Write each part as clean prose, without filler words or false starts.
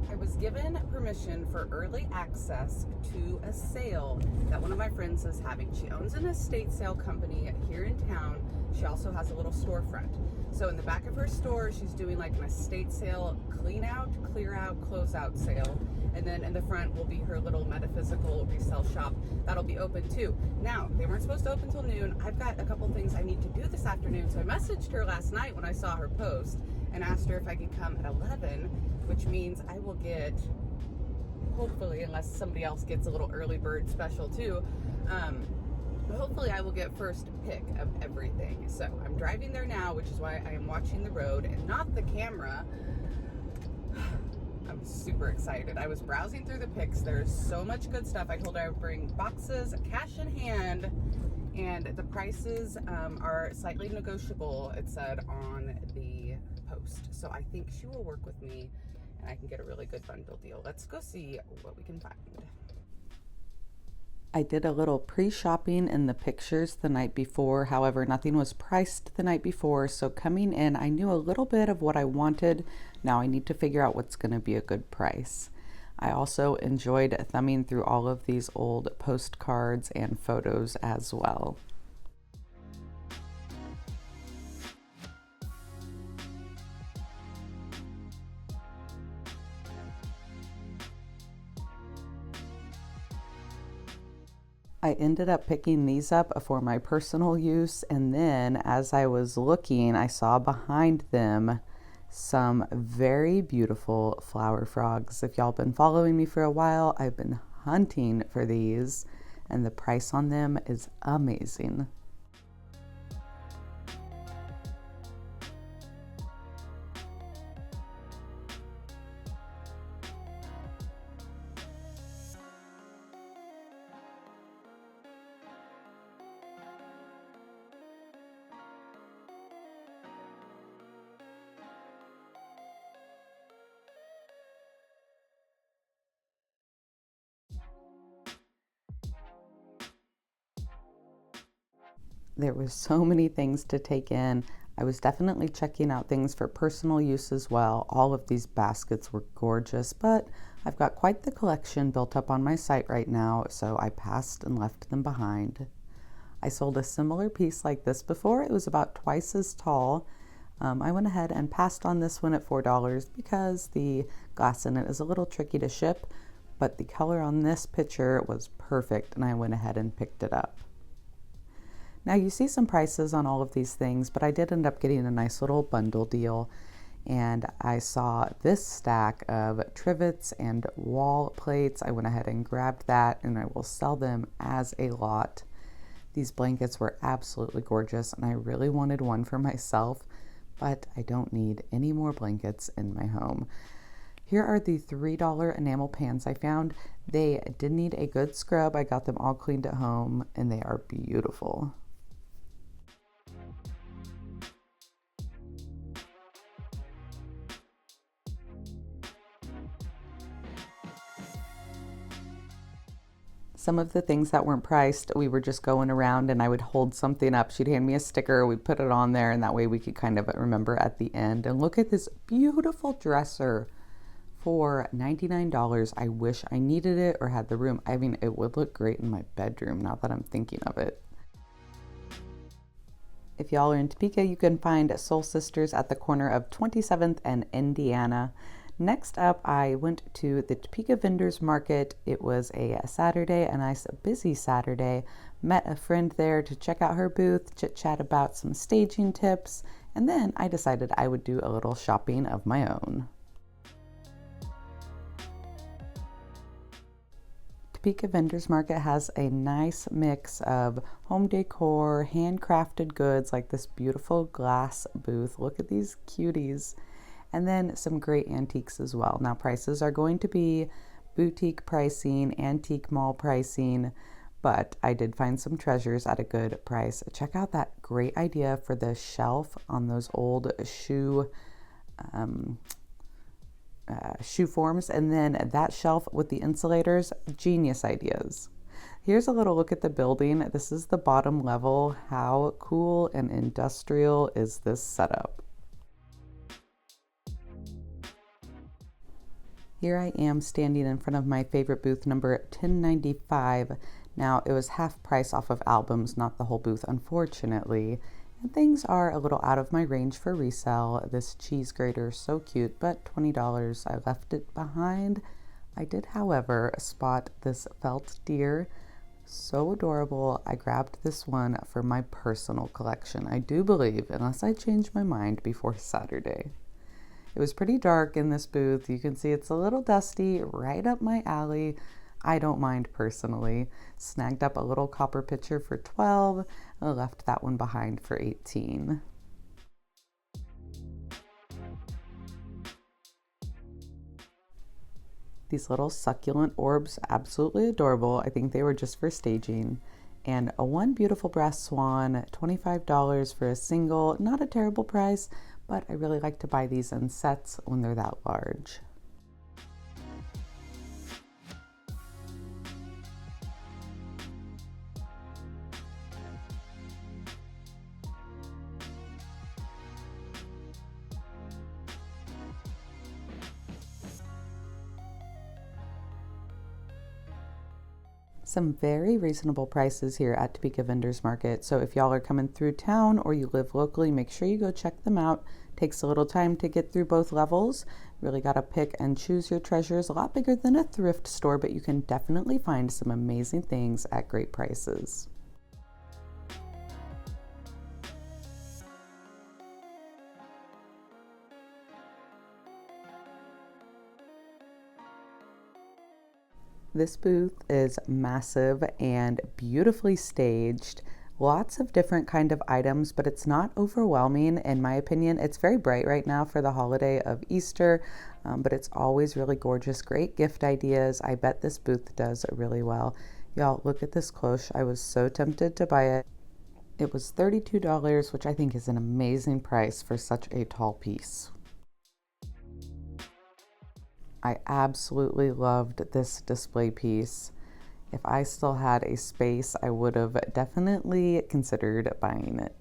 I was given permission for early access to a sale that one of my friends is having. She owns an estate sale company here in town. She also has a little storefront. So in the back of her store, she's doing like an estate sale, clean out, clear out, close out sale. And then in the front will be her little metaphysical resale shop that'll be open too. Now, they weren't supposed to open till noon. I've got a couple things I need to do this afternoon. So I messaged her last night when I saw her post and asked her if I could come at 11, which means I will get, hopefully, unless somebody else gets a little early bird special too, hopefully I will get first pick of everything. So I'm driving there now, which is why I am watching the road and not the camera. I'm super excited. I was browsing through the pics. There's so much good stuff. I told her I would bring boxes, cash in hand, and the prices are slightly negotiable, it said on the post. So I think she will work with me and I can get a really good bundle deal. Let's go see what we can find. I did a little pre-shopping in the pictures the night before. However, nothing was priced the night before. So coming in, I knew a little bit of what I wanted. Now I need to figure out what's going to be a good price. I also enjoyed thumbing through all of these old postcards and photos as well. I ended up picking these up for my personal use, and then as I was looking, I saw behind them some very beautiful flower frogs. If y'all been following me for a while, I've been hunting for these, and the price on them is amazing. There was so many things to take in. I was definitely checking out things for personal use as well. All of these baskets were gorgeous, but I've got quite the collection built up on my site right now, so I passed and left them behind. I sold a similar piece like this before. It was about twice as tall. I went ahead and passed on this one at $4 because the glass in it is a little tricky to ship, but the color on this picture was perfect and I went ahead and picked it up. Now you see some prices on all of these things, but I did end up getting a nice little bundle deal, and I saw this stack of trivets and wall plates. I went ahead and grabbed that, and I will sell them as a lot. These blankets were absolutely gorgeous, and I really wanted one for myself, but I don't need any more blankets in my home. Here are the $3 enamel pans I found. They did need a good scrub. I got them all cleaned at home, and they are beautiful. Some of the things that weren't priced, we were just going around and I would hold something up. She'd hand me a sticker, we'd put it on there, and that way we could kind of remember at the end. And look at this beautiful dresser for $99. I wish I needed it or had the room. I mean, it would look great in my bedroom now that I'm thinking of it. If y'all are in Topeka, you can find Soul Sisters at the corner of 27th and Indiana. Next up, I went to the Topeka Vendors Market. It was a Saturday, a nice busy Saturday. Met a friend there to check out her booth, chit-chat about some staging tips, and then I decided I would do a little shopping of my own. Topeka Vendors Market has a nice mix of home decor, handcrafted goods like this beautiful glass booth. Look at these cuties. And then some great antiques as well. Now prices are going to be boutique pricing, antique mall pricing, but I did find some treasures at a good price. Check out that great idea for the shelf on those old shoe forms, and then that shelf with the insulators, genius ideas. Here's a little look at the building. This is the bottom level. How cool and industrial is this setup? Here I am standing in front of my favorite booth, number 1095. Now, it was half price off of albums, not the whole booth, unfortunately. And things are a little out of my range for resale. This cheese grater is so cute, but $20. I left it behind. I did, however, spot this felt deer. So adorable. I grabbed this one for my personal collection, I do believe, unless I change my mind before Saturday. It was pretty dark in this booth. You can see it's a little dusty, right up my alley. I don't mind personally. Snagged up a little copper pitcher for 12 and left that one behind for 18. These little succulent orbs, absolutely adorable. I think they were just for staging. And one beautiful brass swan, $25 for a single. Not a terrible price, but I really like to buy these in sets when they're that large. Some very reasonable prices here at Topeka Vendors Market. So if y'all are coming through town or you live locally, make sure you go check them out. Takes a little time to get through both levels. Really got to pick and choose your treasures. A lot bigger than a thrift store, but you can definitely find some amazing things at great prices. This booth is massive and beautifully staged. Lots of different kind of items, but it's not overwhelming in my opinion. It's very bright right now for the holiday of Easter, but it's always really gorgeous. Great gift ideas. I bet this booth does really well. Y'all, look at this cloche. I was so tempted to buy it. It was $32, which I think is an amazing price for such a tall piece. I absolutely loved this display piece. If I still had a space, I would have definitely considered buying it.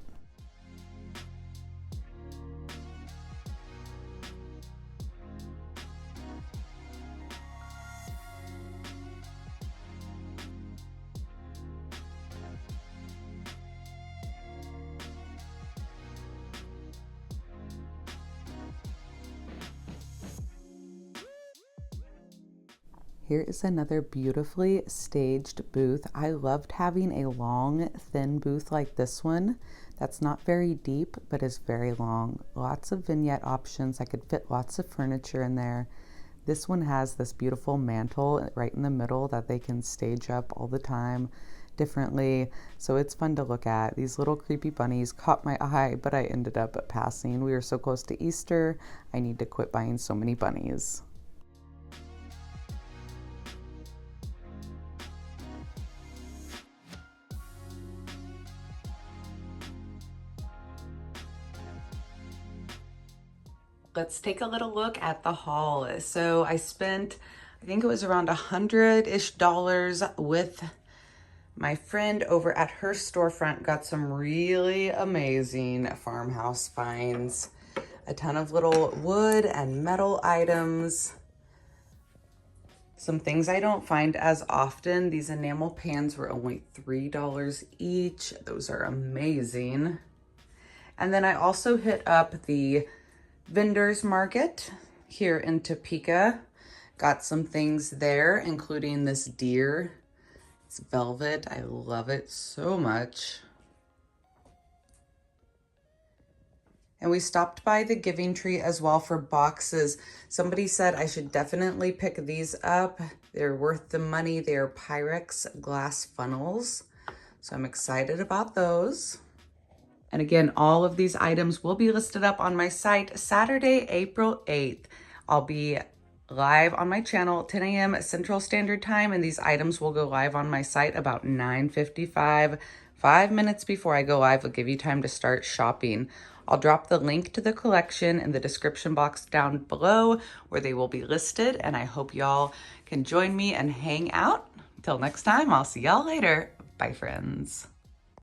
Here is another beautifully staged booth. I loved having a long, thin booth like this one. That's not very deep, but is very long. Lots of vignette options. I could fit lots of furniture in there. This one has this beautiful mantle right in the middle that they can stage up all the time differently. So it's fun to look at. These little creepy bunnies caught my eye, but I ended up passing. We were so close to Easter. I need to quit buying so many bunnies. Let's take a little look at the haul. So I spent, I think it was around $100-ish with my friend over at her storefront. Got some really amazing farmhouse finds. A ton of little wood and metal items. Some things I don't find as often. These enamel pans were only $3 each. Those are amazing. And then I also hit up the Vendors Market here in Topeka. Got some things there, including this deer. It's velvet. I love it so much. And we stopped by the Giving Tree as well for boxes. Somebody said I should definitely pick these up. They're worth the money. They're Pyrex glass funnels. So I'm excited about those. And again, all of these items will be listed up on my site Saturday, April 8th. I'll be live on my channel at 10 a.m. Central Standard Time, and these items will go live on my site about 9:55. 5 minutes before I go live, I'll give you time to start shopping. I'll drop the link to the collection in the description box down below where they will be listed, and I hope y'all can join me and hang out. Till next time, I'll see y'all later. Bye, friends.